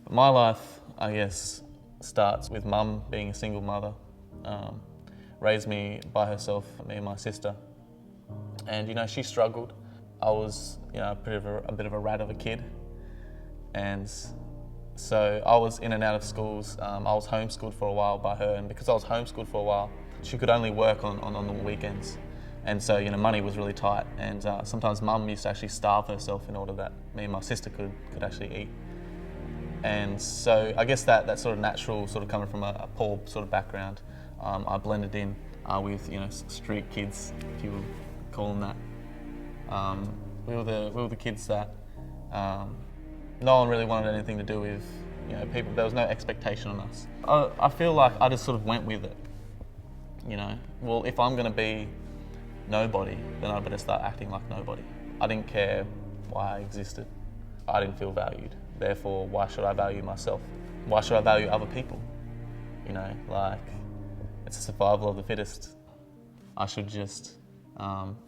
My life, I guess, starts with mum being a single mother. Raised me by herself, me and my sister. And, she struggled. I was, a bit of a rat of a kid. And so I was in and out of schools. I was homeschooled for a while by her. And because I was homeschooled for a while, she could only work on the weekends. And so, money was really tight. And sometimes mum used to actually starve herself in order that me and my sister could actually eat. And so I guess that sort of natural, sort of coming from a poor sort of background, I blended in with street kids, if you would call them that. We were the kids that no one really wanted anything to do with people. There was no expectation on us. I feel like I just sort of went with it. Well, if I'm going to be nobody, then I better start acting like nobody. I didn't care why I existed. I didn't feel valued. Therefore, why should I value myself? Why should I value other people? It's a survival of the fittest. I should just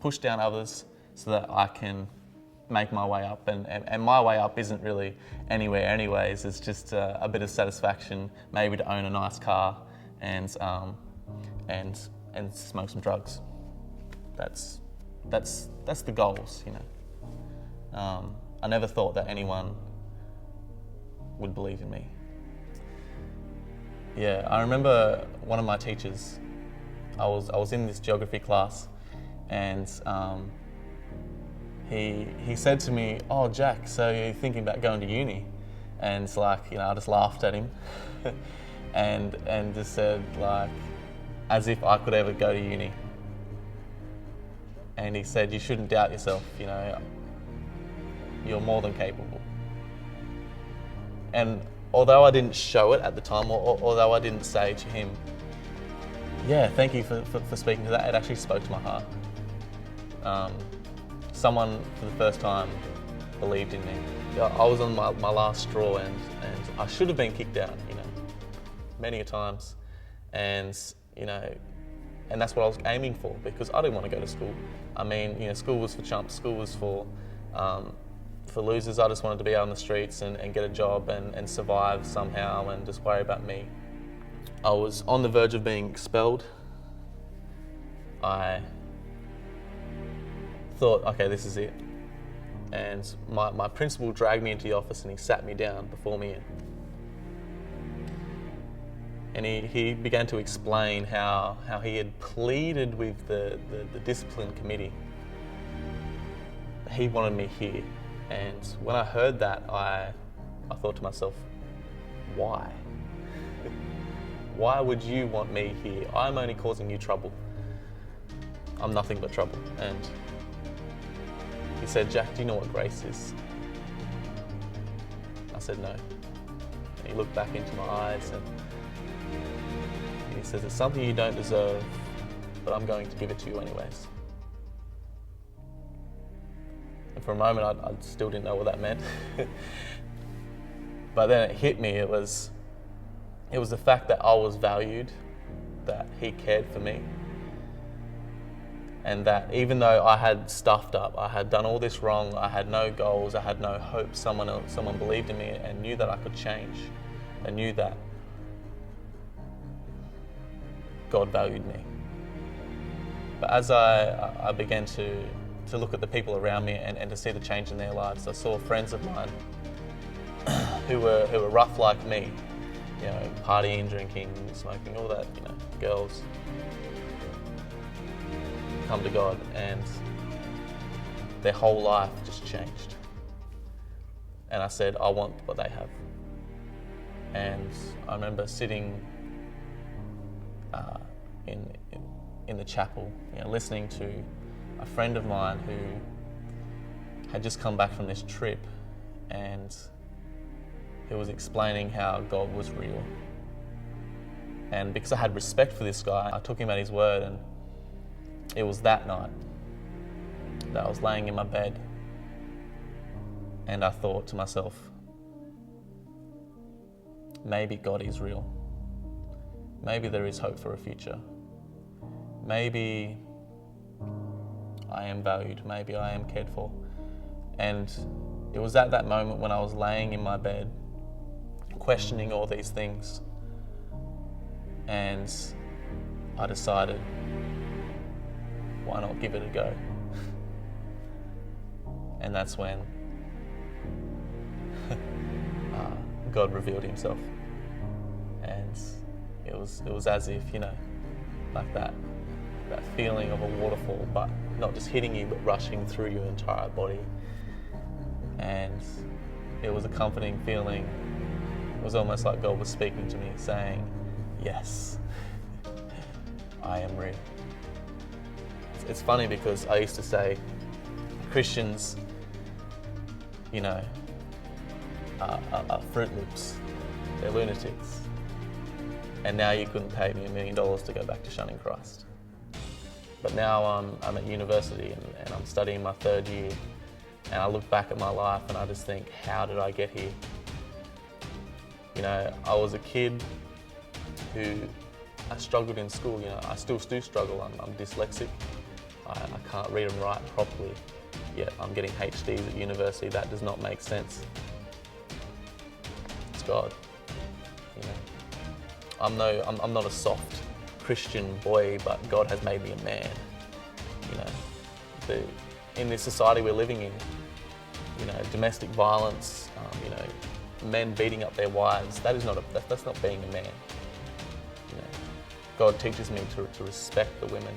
push down others so that I can make my way up. And my way up isn't really anywhere anyways. It's just a bit of satisfaction, maybe to own a nice car and smoke some drugs. That's the goals, I never thought that anyone would believe in me. Yeah, I remember one of my teachers. I was in this geography class, and he said to me, "Oh, Jack, so you're thinking about going to uni?" And it's like, I just laughed at him, and just said, like, as if I could ever go to uni. And he said, "You shouldn't doubt yourself. You're more than capable." And although I didn't show it at the time, or although I didn't say to him, "Yeah, thank you for speaking to that," it actually spoke to my heart. Someone for the first time believed in me. I was on my last straw, and I should have been kicked out, many a times. And that's what I was aiming for, because I didn't want to go to school. I mean, school was for chumps. School was for losers. I just wanted to be out on the streets and get a job and survive somehow and just worry about me. I was on the verge of being expelled. I thought, okay, this is it. And my principal dragged me into the office and he sat me down before me. And he began to explain how he had pleaded with the discipline committee. He wanted me here. And when I heard that, I thought to myself, why? Why would you want me here? I'm only causing you trouble. I'm nothing but trouble. And he said, "Jack, do you know what grace is?" I said, "No." And he looked back into my eyes and he says, "It's something you don't deserve, but I'm going to give it to you anyways." And for a moment, I still didn't know what that meant. But then it hit me. It was the fact that I was valued, that he cared for me, and that even though I had stuffed up, I had done all this wrong, I had no goals, I had no hope, someone believed in me and knew that I could change, and knew that God valued me. But as I began to look at the people around me and to see the change in their lives, I saw friends of mine who were rough like me, partying, drinking, smoking, all that, girls, come to God, and their whole life just changed. And I said, I want what they have. And I remember sitting in the chapel, listening to a friend of mine who had just come back from this trip, and he was explaining how God was real. And because I had respect for this guy, I took him at his word, and it was that night that I was laying in my bed and I thought to myself, maybe God is real. Maybe there is hope for a future. Maybe I am valued. Maybe I am cared for. And it was at that moment when I was laying in my bed questioning all these things. And I decided, why not give it a go? And that's when God revealed himself. And it was as if, like that feeling of a waterfall, but not just hitting you, but rushing through your entire body. And it was a comforting feeling. It was almost like God was speaking to me, saying, yes, I am real. It's funny because I used to say Christians, are Fruit Loops. They're lunatics. And now you couldn't pay me $1 million to go back to shunning Christ. But now I'm at university and I'm studying my 3rd year, and I look back at my life and I just think, how did I get here? I was a kid who I struggled in school. I still do struggle. I'm dyslexic. I can't read and write properly, yet I'm getting HDs at university. That does not make sense. It's God. I'm not a soft Christian boy, but God has made me a man. In this society we're living in, domestic violence, men beating up their wives, that's not being a man. God teaches me to respect the women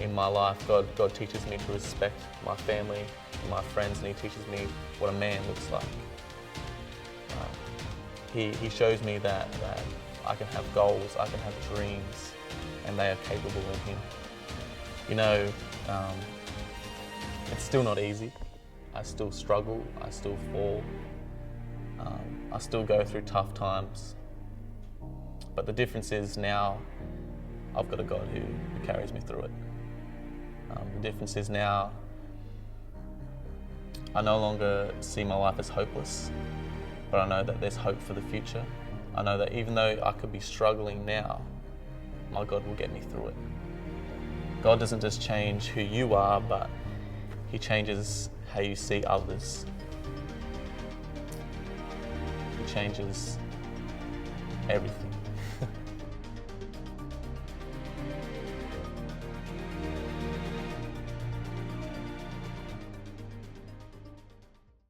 in my life. God teaches me to respect my family and my friends, and he teaches me what a man looks like. He shows me that I can have goals, I can have dreams, and they are capable in him. It's still not easy. I still struggle, I still fall, I still go through tough times. But the difference is now I've got a God who carries me through it. The difference is now I no longer see my life as hopeless, but I know that there's hope for the future. I know that even though I could be struggling now, my God will get me through it. God doesn't just change who you are, but he changes how you see others. He changes everything.